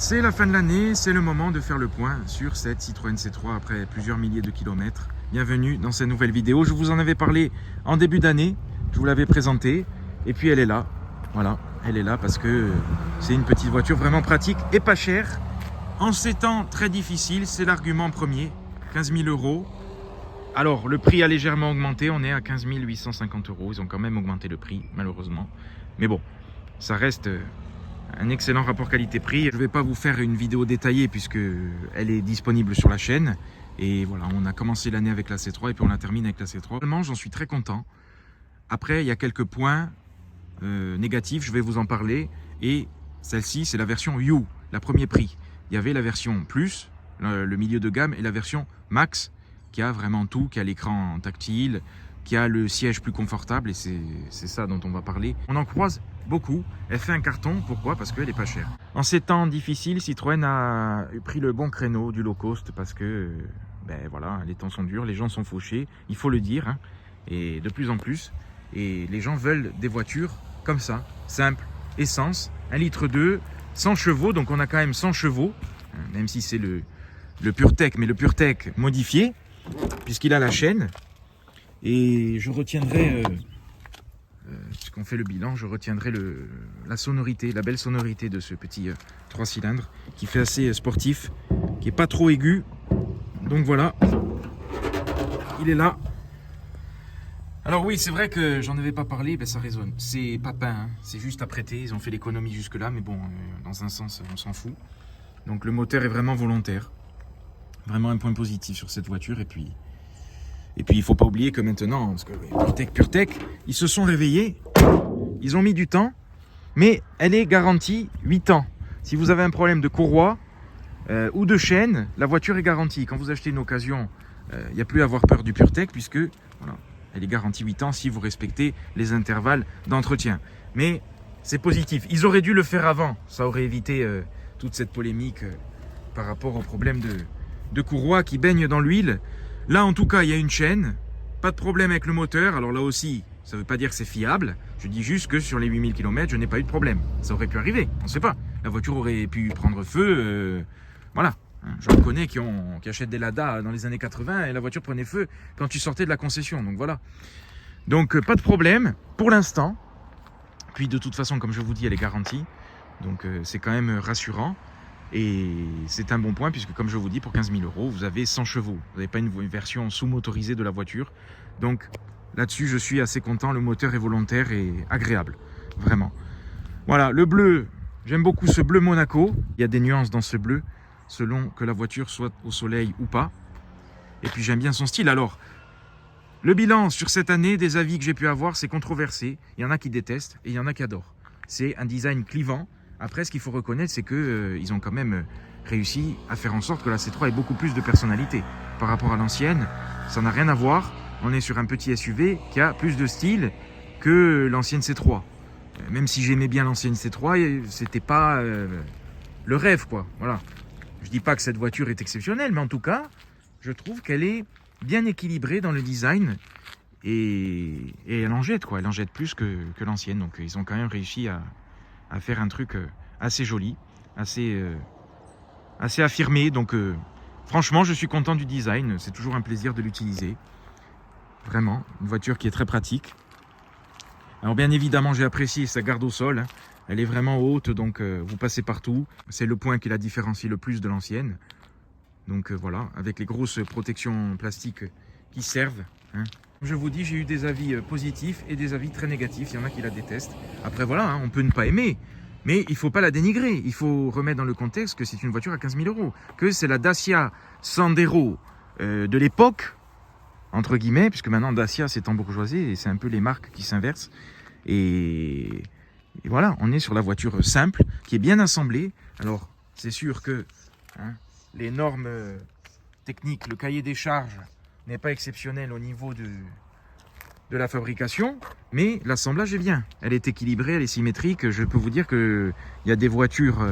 C'est la fin de l'année, c'est le moment de faire le point sur cette Citroën C3 après plusieurs milliers de kilomètres. Bienvenue dans cette nouvelle vidéo. Je vous en avais parlé en début d'année, je vous l'avais présentée et puis elle est là. Voilà, elle est là parce que c'est une petite voiture vraiment pratique et pas chère. En ces temps très difficiles, c'est l'argument premier, 15 000 €. Alors le prix a légèrement augmenté, on est à 15 850 €. Ils ont quand même augmenté le prix, malheureusement. Mais bon, ça reste un excellent rapport qualité-prix. Je ne vais pas vous faire une vidéo détaillée puisque elle est disponible sur la chaîne. Et voilà, on a commencé l'année avec la C3 et puis on la termine avec la C3. Vraiment, j'en suis très content. Après, il y a quelques points négatifs, je vais vous en parler. Et celle-ci, c'est la version U, la premier prix. Il y avait la version Plus, le milieu de gamme, et la version Max, qui a vraiment tout, qui a l'écran tactile, qui a le siège plus confortable, et c'est ça dont on va parler. On en croise beaucoup. Elle fait un carton, pourquoi? Parce qu'elle n'est pas chère. En ces temps difficiles, Citroën a pris le bon créneau du low cost parce que, ben voilà, les temps sont durs, les gens sont fauchés, il faut le dire, hein, et de plus en plus. Et les gens veulent des voitures comme ça, simple, essence, 1,2 litre, 100 chevaux, donc on a quand même 100 chevaux, même si c'est le PureTech, mais le PureTech modifié, puisqu'il a la chaîne. Et je retiendrai, puisqu'on fait le bilan, je retiendrai la sonorité, la belle sonorité de ce petit 3 cylindres qui fait assez sportif, qui est pas trop aigu. Donc voilà, il est là. Alors oui, c'est vrai que j'en avais pas parlé, ben ça résonne. C'est pas peint, hein, c'est juste à prêter. Ils ont fait l'économie jusque là, mais bon, dans un sens, on s'en fout. Donc le moteur est vraiment volontaire. Vraiment un point positif sur cette voiture. Et puis il ne faut pas oublier que maintenant, parce que PureTech, ils se sont réveillés, ils ont mis du temps, mais elle est garantie 8 ans. Si vous avez un problème de courroie ou de chaîne, la voiture est garantie. Quand vous achetez une occasion, il n'y a plus à avoir peur du PureTech, puisque voilà, elle est garantie 8 ans si vous respectez les intervalles d'entretien. Mais c'est positif. Ils auraient dû le faire avant, ça aurait évité toute cette polémique par rapport au problème de courroie qui baigne dans l'huile. Là, en tout cas, il y a une chaîne, pas de problème avec le moteur. Alors là aussi, ça ne veut pas dire que c'est fiable. Je dis juste que sur les 8000 km, je n'ai pas eu de problème. Ça aurait pu arriver, on ne sait pas. La voiture aurait pu prendre feu. Voilà. J'en connais qui achètent des Lada dans les années 80 et la voiture prenait feu quand tu sortais de la concession. Donc voilà. Donc pas de problème pour l'instant. Puis de toute façon, comme je vous dis, elle est garantie. Donc c'est quand même rassurant. Et c'est un bon point puisque, comme je vous dis, pour 15 000 €, vous avez 100 chevaux. Vous n'avez pas une version sous-motorisée de la voiture. Donc là-dessus, je suis assez content. Le moteur est volontaire et agréable. Vraiment. Voilà, le bleu. J'aime beaucoup ce bleu Monaco. Il y a des nuances dans ce bleu selon que la voiture soit au soleil ou pas. Et puis j'aime bien son style. Alors, le bilan sur cette année, des avis que j'ai pu avoir, c'est controversé. Il y en a qui détestent et il y en a qui adorent. C'est un design clivant. Après, ce qu'il faut reconnaître, c'est qu'ils ont quand même réussi à faire en sorte que la C3 ait beaucoup plus de personnalité. Par rapport à l'ancienne, ça n'a rien à voir. On est sur un petit SUV qui a plus de style que l'ancienne C3. Même si j'aimais bien l'ancienne C3, c'était pas le rêve, quoi. Voilà. Je dis pas que cette voiture est exceptionnelle, mais en tout cas, je trouve qu'elle est bien équilibrée dans le design. Et elle en jette, quoi. Elle en jette plus que l'ancienne. Donc, ils ont quand même réussi à faire un truc assez joli, assez affirmé. Donc franchement, je suis content du design. C'est toujours un plaisir de l'utiliser. Vraiment, une voiture qui est très pratique. Alors bien évidemment, j'ai apprécié sa garde au sol, hein. Elle est vraiment haute, donc vous passez partout. C'est le point qui la différencie le plus de l'ancienne. Donc voilà, avec les grosses protections plastiques qui servent, hein. Je vous dis, j'ai eu des avis positifs et des avis très négatifs. Il y en a qui la détestent. Après, voilà, hein, on peut ne pas aimer. Mais il ne faut pas la dénigrer. Il faut remettre dans le contexte que c'est une voiture à 15 000 €. Que c'est la Dacia Sandero de l'époque, entre guillemets, puisque maintenant Dacia s'est embourgeoisée et c'est un peu les marques qui s'inversent. Et voilà, on est sur la voiture simple, qui est bien assemblée. Alors, c'est sûr que les normes techniques, le cahier des charges, n'est pas exceptionnelle au niveau de la fabrication, mais l'assemblage est bien. Elle est équilibrée, elle est symétrique. Je peux vous dire qu'il y a des voitures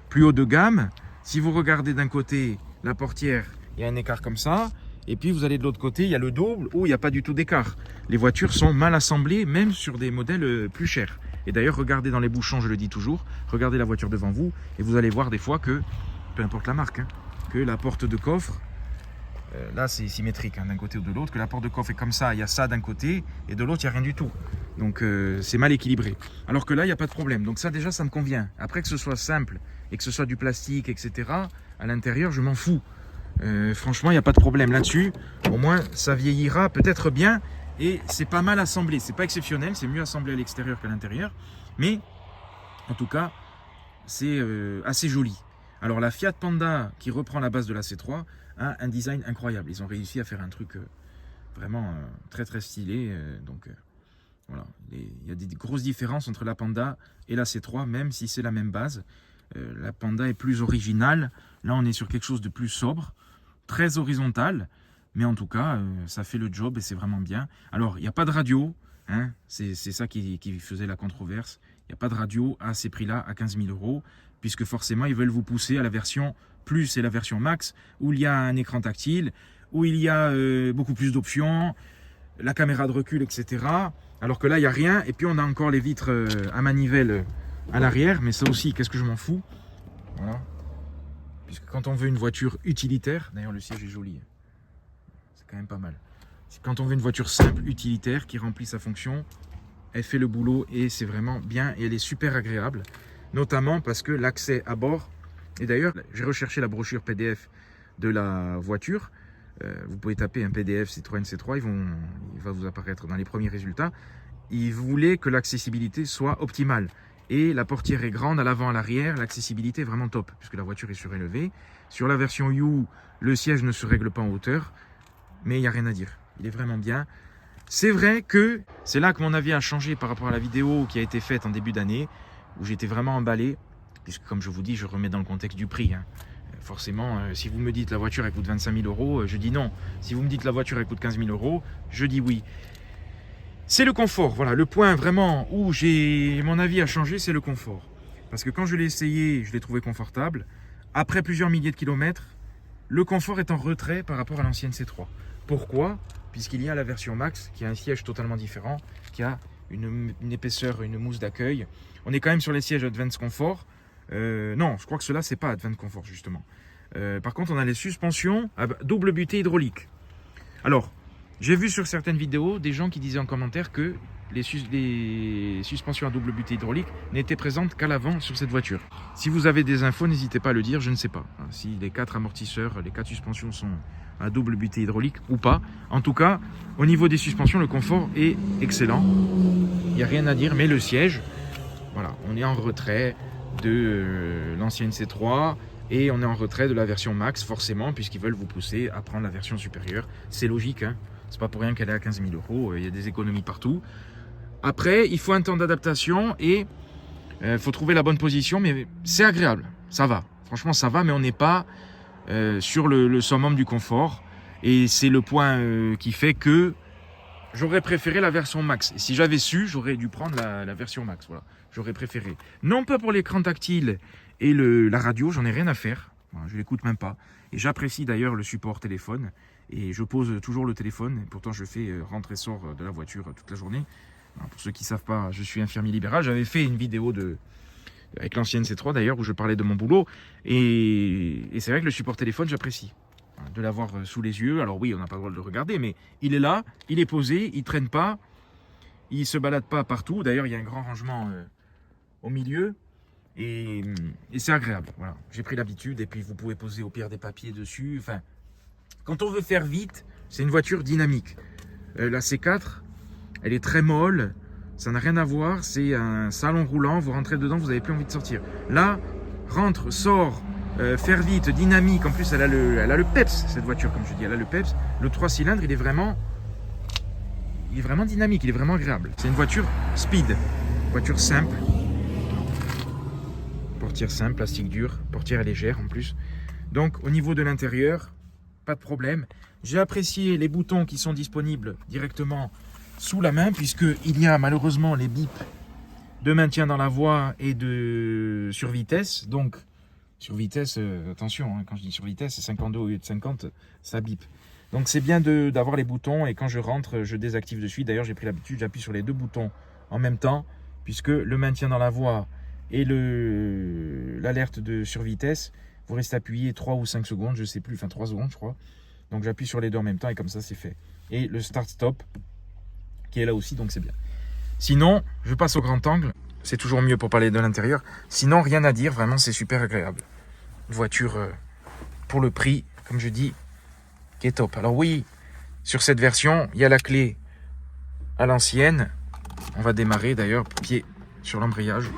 plus haut de gamme. Si vous regardez d'un côté la portière, il y a un écart comme ça, et puis vous allez de l'autre côté, il y a le double où il n'y a pas du tout d'écart. Les voitures sont mal assemblées, même sur des modèles plus chers. Et d'ailleurs, regardez dans les bouchons, je le dis toujours, regardez la voiture devant vous et vous allez voir des fois que, peu importe la marque, hein, que la porte de coffre, là c'est symétrique hein, d'un côté ou de l'autre, que la porte de coffre est comme ça, il y a ça d'un côté et de l'autre il n'y a rien du tout. Donc c'est mal équilibré. Alors que là il n'y a pas de problème. Donc ça déjà ça me convient. Après que ce soit simple et que ce soit du plastique, etc. à l'intérieur, je m'en fous. Franchement il n'y a pas de problème là-dessus. Au moins ça vieillira peut-être bien et c'est pas mal assemblé. C'est pas exceptionnel, c'est mieux assemblé à l'extérieur qu'à l'intérieur. Mais en tout cas c'est assez joli. Alors la Fiat Panda qui reprend la base de la C3 a un design incroyable. Ils ont réussi à faire un truc vraiment très très stylé. Voilà, il y a des grosses différences entre la Panda et la C3, même si c'est la même base. La Panda est plus originale. Là on est sur quelque chose de plus sobre, très horizontal. Mais en tout cas, ça fait le job et c'est vraiment bien. Alors, il n'y a pas de radio. Hein, c'est ça qui faisait la controverse. Il n'y a pas de radio à ces prix-là, à 15 000 €, puisque forcément, ils veulent vous pousser à la version Plus et la version Max, où il y a un écran tactile, où il y a beaucoup plus d'options, la caméra de recul, etc. Alors que là, il n'y a rien. Et puis, on a encore les vitres à manivelle à l'arrière. Mais ça aussi, qu'est-ce que je m'en fous? Voilà. Puisque quand on veut une voiture utilitaire, d'ailleurs, le siège est joli. C'est quand même pas mal. Quand on veut une voiture simple, utilitaire, qui remplit sa fonction, elle fait le boulot et c'est vraiment bien et elle est super agréable. Notamment parce que l'accès à bord, et d'ailleurs j'ai recherché la brochure PDF de la voiture, vous pouvez taper un PDF Citroën C3, il va vous apparaître dans les premiers résultats. Il voulait que l'accessibilité soit optimale. Et la portière est grande à l'avant, à l'arrière, l'accessibilité est vraiment top, puisque la voiture est surélevée. Sur la version U, le siège ne se règle pas en hauteur, mais il n'y a rien à dire. Il est vraiment bien. C'est vrai que c'est là que mon avis a changé par rapport à la vidéo qui a été faite en début d'année, où j'étais vraiment emballé, puisque comme je vous dis, je remets dans le contexte du prix. Hein. Forcément, si vous me dites la voiture elle coûte 25 000 €, je dis non. Si vous me dites la voiture elle coûte 15 000 €, je dis oui. C'est le confort, voilà, le point vraiment où mon avis a changé, c'est le confort. Parce que quand je l'ai essayé, je l'ai trouvé confortable. Après plusieurs milliers de kilomètres, le confort est en retrait par rapport à l'ancienne C3. Pourquoi? Puisqu'il y a la version Max qui a un siège totalement différent, qui a une épaisseur, une mousse d'accueil. On est quand même sur les sièges Advance Comfort. Non, je crois que cela c'est pas Advance Comfort justement. Par contre, on a les suspensions à double butée hydraulique. Alors, j'ai vu sur certaines vidéos des gens qui disaient en commentaire que les suspensions à double butée hydraulique n'étaient présentes qu'à l'avant sur cette voiture. Si vous avez des infos, n'hésitez pas à le dire, je ne sais pas. Si les 4 amortisseurs, les 4 suspensions sont à double butée hydraulique ou pas. En tout cas, au niveau des suspensions, le confort est excellent. Il n'y a rien à dire, mais le siège, voilà, on est en retrait de l'ancienne C3 et on est en retrait de la version Max, forcément, puisqu'ils veulent vous pousser à prendre la version supérieure. C'est logique, hein. C'est pas pour rien qu'elle est à 15 000 €, il y a des économies partout. Après, il faut un temps d'adaptation et il faut trouver la bonne position, mais c'est agréable, ça va. Franchement, ça va, mais on n'est pas sur le summum du confort. Et c'est le point qui fait que j'aurais préféré la version Max. Et si j'avais su, j'aurais dû prendre la version Max. Voilà, j'aurais préféré. Non pas pour l'écran tactile et la radio, j'en ai rien à faire. Voilà, je l'écoute même pas. Et j'apprécie d'ailleurs le support téléphone. Et je pose toujours le téléphone. Et pourtant, je fais rentre-sort de la voiture toute la journée. Alors, pour ceux qui ne savent pas, je suis infirmier libéral. J'avais fait une vidéo avec l'ancienne C3 d'ailleurs, où je parlais de mon boulot. Et c'est vrai que le support téléphone, j'apprécie. De l'avoir sous les yeux. Alors oui, on n'a pas le droit de le regarder, mais il est là, il est posé, il ne traîne pas, il ne se balade pas partout. D'ailleurs, il y a un grand rangement au milieu. Et c'est agréable. Voilà. J'ai pris l'habitude. Et puis, vous pouvez poser au pire des papiers dessus. Enfin, quand on veut faire vite, c'est une voiture dynamique. La C4, elle est très molle. Ça n'a rien à voir. C'est un salon roulant. Vous rentrez dedans, vous n'avez plus envie de sortir. Là, rentre, sort, faire vite, dynamique. En plus, elle a le peps, cette voiture, comme je dis. Elle a le peps. Le 3 cylindres, il est vraiment dynamique. Il est vraiment agréable. C'est une voiture speed. Voiture simple. Portière simple, plastique dur. Portière légère en plus. Donc, au niveau de l'intérieur, pas de problème. J'ai apprécié les boutons qui sont disponibles directement sous la main, puisqu'il y a malheureusement les bips de maintien dans la voie et de survitesse. Donc, survitesse, attention, hein, quand je dis survitesse, c'est 52 au lieu de 50, ça bip. Donc, c'est bien d'avoir les boutons et quand je rentre, je désactive de suite. D'ailleurs, j'ai pris l'habitude, j'appuie sur les deux boutons en même temps puisque le maintien dans la voie et l'alerte de survitesse, vous restez appuyé 3 ou 5 secondes, je sais plus, enfin 3 secondes je crois. Donc j'appuie sur les deux en même temps et comme ça c'est fait. Et le start-stop qui est là aussi, donc c'est bien. Sinon, je passe au grand angle, c'est toujours mieux pour parler de l'intérieur. Sinon, rien à dire, vraiment c'est super agréable. Une voiture pour le prix, comme je dis, qui est top. Alors oui, sur cette version, il y a la clé à l'ancienne. On va démarrer d'ailleurs, pied sur l'embrayage.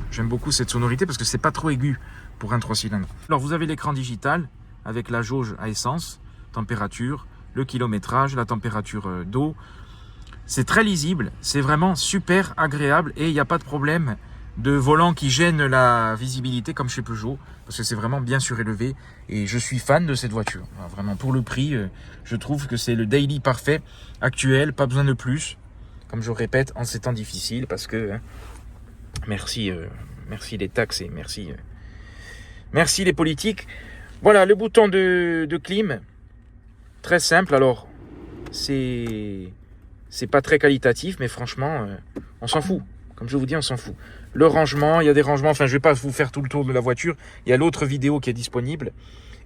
J'aime beaucoup cette sonorité parce que c'est pas trop aigu pour un 3 cylindres. Alors vous avez l'écran digital avec la jauge à essence, température, le kilométrage, la température d'eau. C'est très lisible, c'est vraiment super agréable et il n'y a pas de problème de volant qui gêne la visibilité comme chez Peugeot parce que c'est vraiment bien surélevé et je suis fan de cette voiture. Vraiment pour le prix, je trouve que c'est le daily parfait actuel, pas besoin de plus. Comme je répète, en ces temps difficiles parce que merci les taxes et merci les politiques. Voilà le bouton de clim, très simple. Alors c'est pas très qualitatif, mais franchement, on s'en fout. Comme je vous dis, on s'en fout. Le rangement, il y a des rangements. Enfin, je vais pas vous faire tout le tour de la voiture. Il y a l'autre vidéo qui est disponible.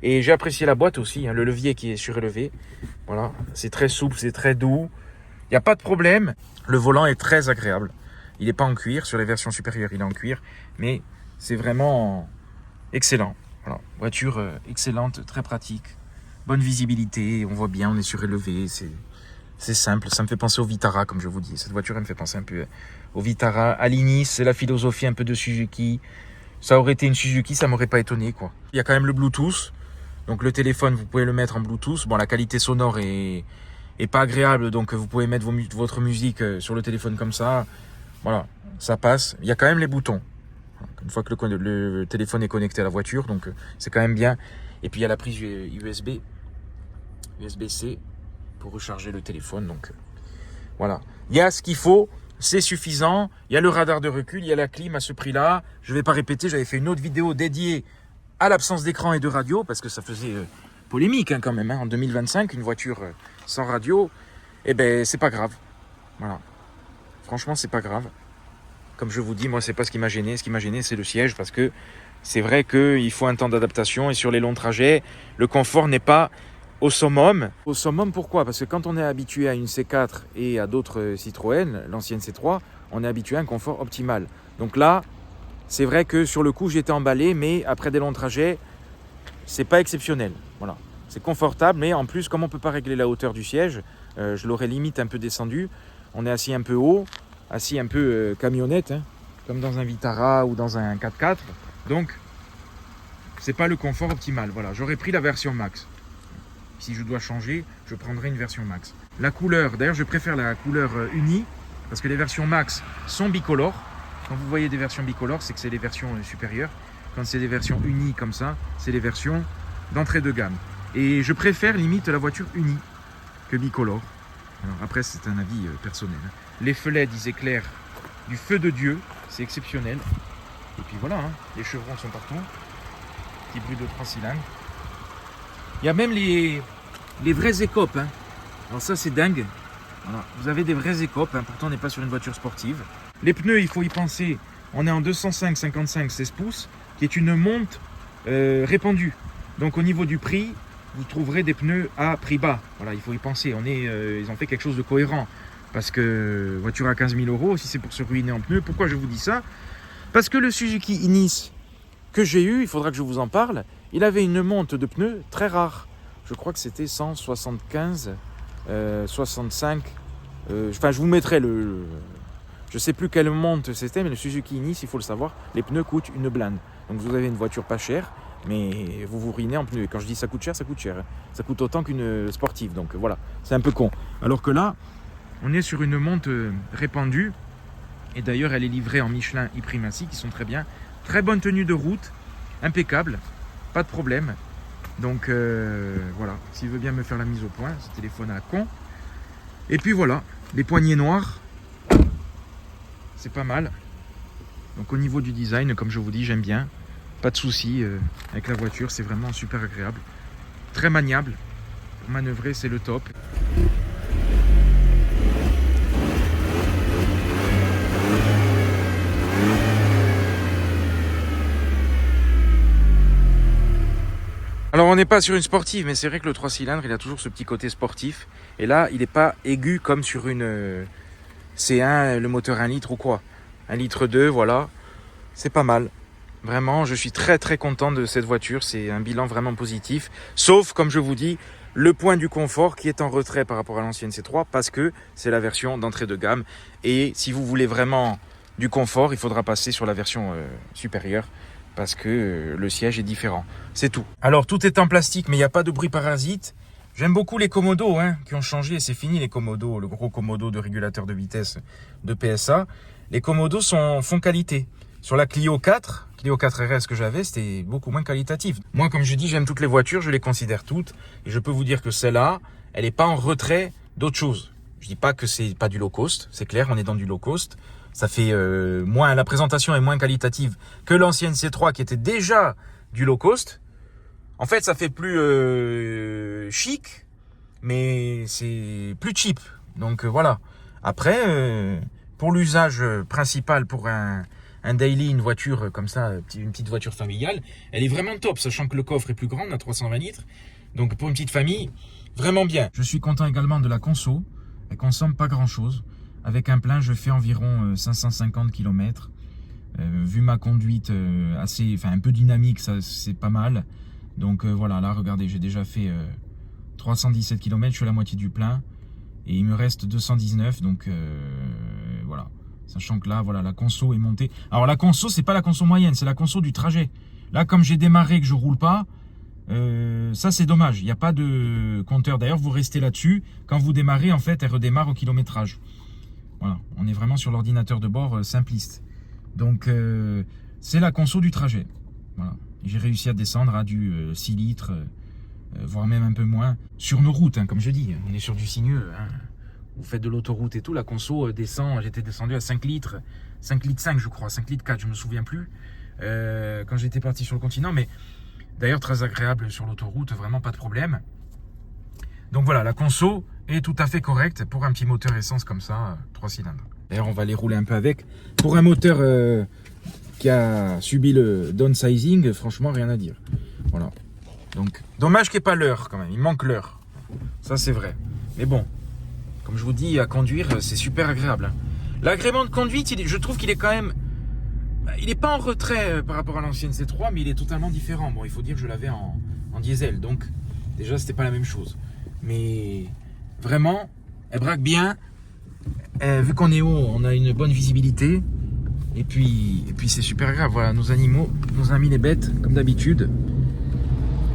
Et j'ai apprécié la boîte aussi, hein, le levier qui est surélevé. Voilà, c'est très souple, c'est très doux. Il n'y a pas de problème. Le volant est très agréable. Il n'est pas en cuir. Sur les versions supérieures, il est en cuir. Mais c'est vraiment excellent. Voilà, voiture excellente, très pratique. Bonne visibilité, on voit bien, on est surélevé. C'est simple, ça me fait penser au Vitara, comme je vous dis. Cette voiture, elle me fait penser un peu au Vitara. À l'Inis, c'est la philosophie un peu de Suzuki. Ça aurait été une Suzuki, ça m'aurait pas étonné, quoi. Il y a quand même le Bluetooth. Donc le téléphone, vous pouvez le mettre en Bluetooth. Bon, la qualité sonore est pas agréable, donc vous pouvez mettre votre musique sur le téléphone comme ça. Voilà, ça passe. Il y a quand même les boutons. Une fois que le téléphone est connecté à la voiture, donc c'est quand même bien. Et puis il y a la prise USB-C pour recharger le téléphone. Donc voilà, il y a ce qu'il faut, c'est suffisant. Il y a le radar de recul, il y a la clim à ce prix-là. Je ne vais pas répéter, j'avais fait une autre vidéo dédiée à l'absence d'écran et de radio parce que ça faisait polémique quand même. En 2025, une voiture sans radio, eh ben c'est pas grave. Voilà, franchement c'est pas grave. Comme je vous dis, moi c'est pas ce qui m'a gêné. Ce qui m'a gêné, c'est le siège parce que c'est vrai qu'il faut un temps d'adaptation et sur les longs trajets, le confort n'est pas au summum. Au summum, pourquoi? Parce que quand on est habitué à une C4 et à d'autres Citroën, l'ancienne C3, on est habitué à un confort optimal. Donc là, c'est vrai que sur le coup, j'étais emballé, mais après des longs trajets, c'est pas exceptionnel. Voilà, c'est confortable, mais en plus, comme on peut pas régler la hauteur du siège, je l'aurais limite un peu descendu. On est assis un peu haut, assis un peu camionnette, hein, comme dans un Vitara ou dans un 4x4. Donc, c'est pas le confort optimal. Voilà, j'aurais pris la version max. Si je dois changer, je prendrai une version max. La couleur, d'ailleurs je préfère la couleur unie, parce que les versions max sont bicolores. Quand vous voyez des versions bicolores, c'est que c'est les versions supérieures. Quand c'est des versions unies comme ça, c'est les versions d'entrée de gamme. Et je préfère limite la voiture unie que bicolore. Alors, après, c'est un avis personnel. Les feux ils éclairent du feu de Dieu, c'est exceptionnel. Et puis voilà, hein, les chevrons sont partout. Petit bruit de 3 cylindres. Il y a même les vrais écopes. Hein. Alors ça, c'est dingue. Voilà. Vous avez des vrais écopes. Hein. Pourtant, on n'est pas sur une voiture sportive. Les pneus, il faut y penser. On est en 205/55 16 pouces, qui est une monte répandue. Donc au niveau du prix, vous trouverez des pneus à prix bas. Voilà, il faut y penser. Ils ont fait quelque chose de cohérent. Parce que voiture à 15 000 €, si c'est pour se ruiner en pneus, pourquoi je vous dis ça? Parce que le Suzuki Ignis que j'ai eu, il faudra que je vous en parle, il avait une monte de pneus très rare. Je crois que c'était 175, 65. Enfin, je vous mettrai le... Je sais plus quelle monte c'était, mais le Suzuki Ignis, il faut le savoir, les pneus coûtent une blinde. Donc vous avez une voiture pas chère, mais vous vous ruinez en pneus. Et quand je dis ça coûte cher, ça coûte cher. Ça coûte autant qu'une sportive. Donc voilà, c'est un peu con. Alors que là, on est sur une monte répandue. Et d'ailleurs, elle est livrée en Michelin e-Primacy, qui sont très bien. Très bonne tenue de route, impeccable, pas de problème. Donc voilà, s'il veut bien me faire la mise au point, ce téléphone à la con. Et puis voilà, les poignées noires, c'est pas mal. Donc au niveau du design, comme je vous dis, j'aime bien. Pas de soucis avec la voiture, c'est vraiment super agréable. Très maniable. Pour manœuvrer, c'est le top. Alors on n'est pas sur une sportive, mais c'est vrai que le 3 cylindres, il a toujours ce petit côté sportif. Et là, il n'est pas aigu comme sur une C1, le moteur 1 litre ou quoi. 1 litre 2, voilà. C'est pas mal. Vraiment, je suis très très content de cette voiture. C'est un bilan vraiment positif. Sauf, comme je vous dis, le point du confort qui est en retrait par rapport à l'ancienne C3 parce que c'est la version d'entrée de gamme. Et si vous voulez vraiment du confort, il faudra passer sur la version supérieure parce que le siège est différent. C'est tout. Alors, tout est en plastique, mais il n'y a pas de bruit parasite. J'aime beaucoup les Komodo qui ont changé. C'est fini les Komodo, le gros Komodo de régulateur de vitesse de PSA. Les Komodo font qualité. Sur la Clio 4 RS que j'avais, c'était beaucoup moins qualitatif. Moi, comme je dis, j'aime toutes les voitures, je les considère toutes. Et je peux vous dire que celle-là, elle n'est pas en retrait d'autre chose. Je dis pas que c'est pas du low cost, c'est clair, on est dans du low cost. Ça fait moins, la présentation est moins qualitative que l'ancienne C3 qui était déjà du low cost. En fait, ça fait plus chic, mais c'est plus cheap. Donc voilà. Après, pour l'usage principal pour un daily, une voiture comme ça, une petite voiture familiale, elle est vraiment top, sachant que le coffre est plus grand, on a 320 litres. Donc pour une petite famille, vraiment bien. Je suis content également de la conso. Elle consomme pas grand chose. Avec un plein, je fais environ 550 km. Vu ma conduite un peu dynamique, ça c'est pas mal. Donc voilà, là regardez, j'ai déjà fait 317 km, je suis à la moitié du plein. Et il me reste 219, donc voilà. Sachant que là, voilà, la conso est montée. Alors la conso, c'est pas la conso moyenne, c'est la conso du trajet. Là, comme j'ai démarré, que je roule pas, ça c'est dommage. Il n'y a pas de compteur. D'ailleurs, vous restez là-dessus. Quand vous démarrez, en fait, elle redémarre au kilométrage. Voilà, on est vraiment sur l'ordinateur de bord simpliste. Donc, c'est la conso du trajet. Voilà. J'ai réussi à descendre à du 6 litres, voire même un peu moins. Sur nos routes, comme je dis, on est sur du sinueux. Vous faites de l'autoroute et tout, la conso descend, j'étais descendu à 5 litres, 5 litres 5 je crois, 5 litres 4, je me souviens plus, quand j'étais parti sur le continent, mais d'ailleurs très agréable sur l'autoroute, vraiment pas de problème. Donc voilà, la conso est tout à fait correcte pour un petit moteur essence comme ça, 3 cylindres. D'ailleurs on va les rouler un peu avec. Pour un moteur qui a subi le downsizing, franchement rien à dire. Voilà. Donc dommage qu'il n'y ait pas l'heure quand même, il manque l'heure. Ça c'est vrai. Mais bon. Comme je vous dis, à conduire, c'est super agréable. L'agrément de conduite, je trouve qu'il est quand même... Il n'est pas en retrait par rapport à l'ancienne C3, mais il est totalement différent. Bon, il faut dire que je l'avais en diesel, donc déjà, c'était pas la même chose. Mais vraiment, elle braque bien. Vu qu'on est haut, on a une bonne visibilité. Et puis c'est super agréable. Voilà, nos animaux, nos amis les bêtes, comme d'habitude.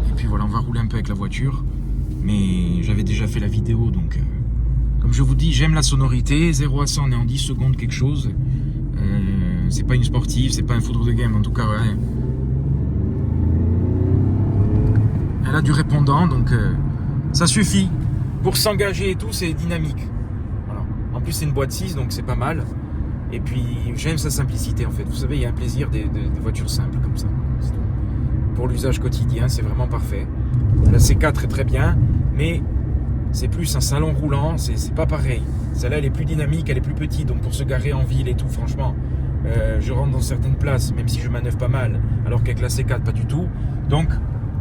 Et puis voilà, on va rouler un peu avec la voiture. Mais j'avais déjà fait la vidéo, donc... Comme je vous dis, j'aime la sonorité. 0 à 100, on est en 10 secondes quelque chose. C'est pas une sportive, c'est pas un foudre de game. En tout cas, ouais. Elle a du répondant, donc ça suffit. Pour s'engager et tout, c'est dynamique. Voilà. En plus, c'est une boîte 6, donc c'est pas mal. Et puis, j'aime sa simplicité, en fait. Vous savez, il y a un plaisir des voitures simples comme ça. Pour l'usage quotidien, c'est vraiment parfait. La C4 est très bien, mais... c'est plus un salon roulant, c'est pas pareil. Celle-là, elle est plus dynamique, elle est plus petite, donc pour se garer en ville et tout, franchement, je rentre dans certaines places, même si je manœuvre pas mal, alors qu'avec la C4, pas du tout. Donc,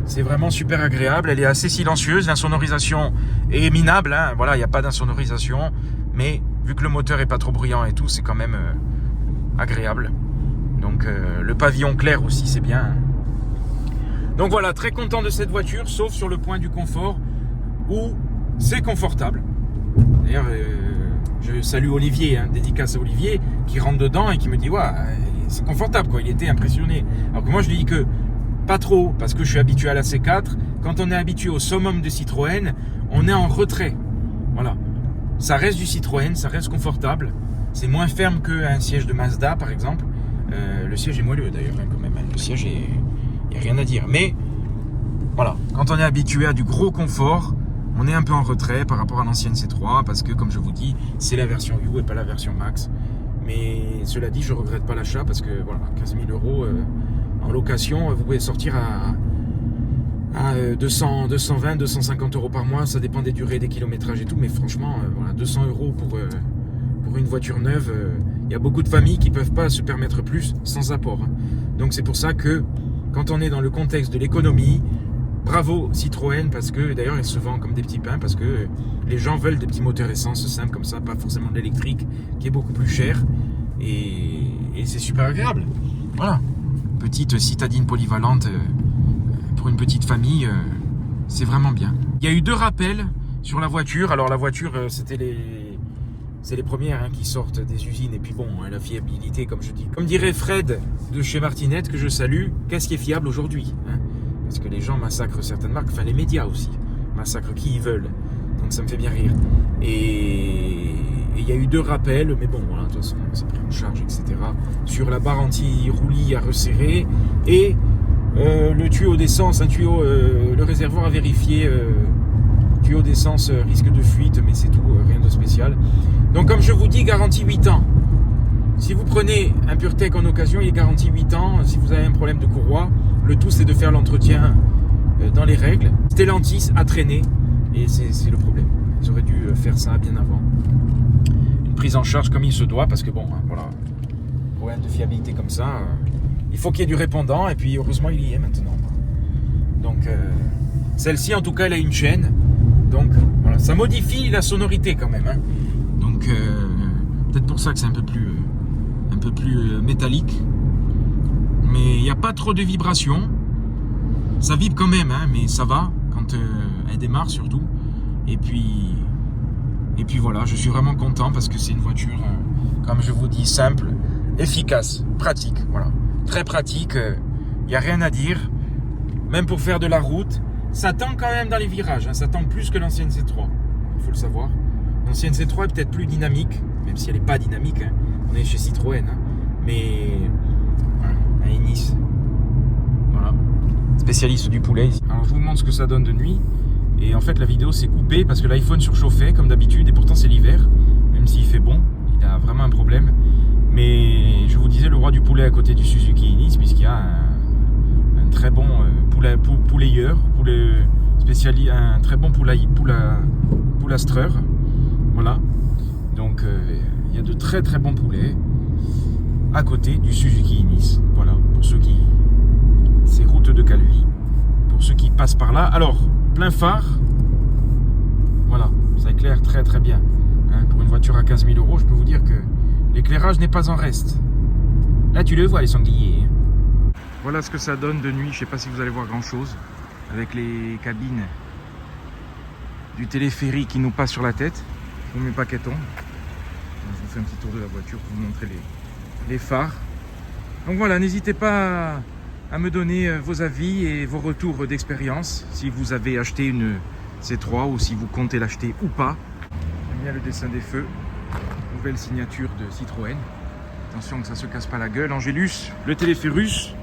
c'est vraiment super agréable, elle est assez silencieuse, l'insonorisation est minable, voilà, il n'y a pas d'insonorisation, mais vu que le moteur est pas trop bruyant et tout, c'est quand même agréable. Donc, le pavillon clair aussi, c'est bien. Donc voilà, très content de cette voiture, sauf sur le point du confort, où c'est confortable. D'ailleurs, je salue Olivier, dédicace à Olivier, qui rentre dedans et qui me dit ouais, c'est confortable quoi. Il était impressionné. Alors que moi je lui dis que pas trop, parce que je suis habitué à la C4. Quand on est habitué au summum de Citroën, on est en retrait. Voilà. Ça reste du Citroën, ça reste confortable. C'est moins ferme qu'un siège de Mazda par exemple. Le siège est moelleux d'ailleurs quand même. Le siège il n'y a rien à dire. Mais voilà, quand on est habitué à du gros confort, on est un peu en retrait par rapport à l'ancienne C3 parce que, comme je vous dis, c'est la version U et pas la version Max. Mais cela dit, je regrette pas l'achat parce que voilà, 15 000 € en location, vous pouvez sortir à 200, 220, 250 € par mois. Ça dépend des durées, des kilométrages et tout. Mais franchement, voilà, 200 € pour une voiture neuve, il y a beaucoup de familles qui ne peuvent pas se permettre plus sans apport. Donc c'est pour ça que quand on est dans le contexte de l'économie, Bravo Citroën, parce que d'ailleurs elle se vend comme des petits pains, parce que les gens veulent des petits moteurs essence simples comme ça, pas forcément de l'électrique qui est beaucoup plus cher, et c'est super agréable. Voilà, petite citadine polyvalente pour une petite famille, c'est vraiment bien. Il y a eu 2 rappels sur la voiture. Alors la voiture, c'est les premières qui sortent des usines, et puis bon, la fiabilité, comme je dis. Comme dirait Fred de chez Martinette, que je salue, qu'est-ce qui est fiable aujourd'hui, parce que les gens massacrent certaines marques, enfin les médias aussi, massacrent qui ils veulent. Donc ça me fait bien rire. Et il y a eu 2 rappels, mais bon, voilà, de toute façon, c'est pris en charge, etc. Sur la barre anti-roulis à resserrer, et le tuyau d'essence, le réservoir à vérifier, tuyau d'essence, risque de fuite, mais c'est tout, rien de spécial. Donc comme je vous dis, garantie 8 ans. Si vous prenez un PureTech en occasion, il est garanti 8 ans. Si vous avez un problème de courroie, le tout c'est de faire l'entretien dans les règles. Stellantis a traîné, et c'est le problème. Ils auraient dû faire ça bien avant. Une prise en charge comme il se doit, parce que bon, voilà, problème de fiabilité comme ça, il faut qu'il y ait du répondant, et puis heureusement il y est maintenant. Donc celle-ci en tout cas elle a une chaîne, donc voilà, ça modifie la sonorité quand même. Donc peut-être pour ça que c'est un peu plus métallique, mais il n'y a pas trop de vibrations. Ça vibre quand même, mais ça va quand elle démarre surtout. Et puis voilà, je suis vraiment content parce que c'est une voiture, comme je vous dis, simple, efficace, pratique. Voilà, très pratique. Il n'y a rien à dire. Même pour faire de la route, ça tend quand même dans les virages. Ça tend plus que l'ancienne C3. Il faut le savoir. L'ancienne C3 est peut-être plus dynamique, même si elle n'est pas dynamique. On est chez Citroën, mais voilà, à Nice. Voilà, spécialiste du poulet ici. Alors je vous montre ce que ça donne de nuit. Et en fait la vidéo s'est coupée parce que l'iPhone surchauffait comme d'habitude, et pourtant c'est l'hiver, même s'il fait bon, il a vraiment un problème. Mais je vous disais, le roi du poulet à côté du Suzuki Ignis, puisqu'il y a un très bon poulayeur, un très bon poulastreur. Voilà, donc il y a de très très bons poulets à côté du Suzuki Ignis. Voilà, pour ceux qui... C'est route de Calvi, pour ceux qui passent par là. Alors, plein phare, voilà, ça éclaire très très bien. Pour une voiture à 15 000 €, je peux vous dire que l'éclairage n'est pas en reste. Là, tu le vois, les sangliers. Voilà ce que ça donne de nuit. Je ne sais pas si vous allez voir grand chose avec les cabines du téléphérique qui nous passe sur la tête. Je vous mets pas qu'elle tombe. Je vous fais un petit tour de la voiture pour vous montrer les phares. Donc voilà, n'hésitez pas à me donner vos avis et vos retours d'expérience si vous avez acheté une C3 ou si vous comptez l'acheter ou pas. J'aime bien le dessin des feux, nouvelle signature de Citroën. Attention que ça se casse pas la gueule. Angélus, le téléphérus.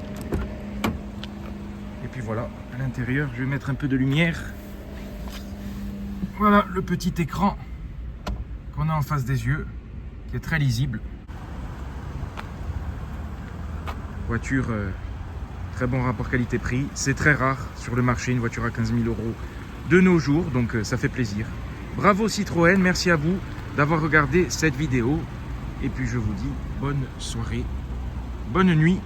Et puis voilà, à l'intérieur, je vais mettre un peu de lumière. Voilà le petit écran qu'on a en face des yeux, qui est très lisible. Voiture, très bon rapport qualité-prix. C'est très rare sur le marché, une voiture à 15 000 € de nos jours, donc ça fait plaisir. Bravo Citroën, merci à vous d'avoir regardé cette vidéo. Et puis je vous dis bonne soirée, bonne nuit.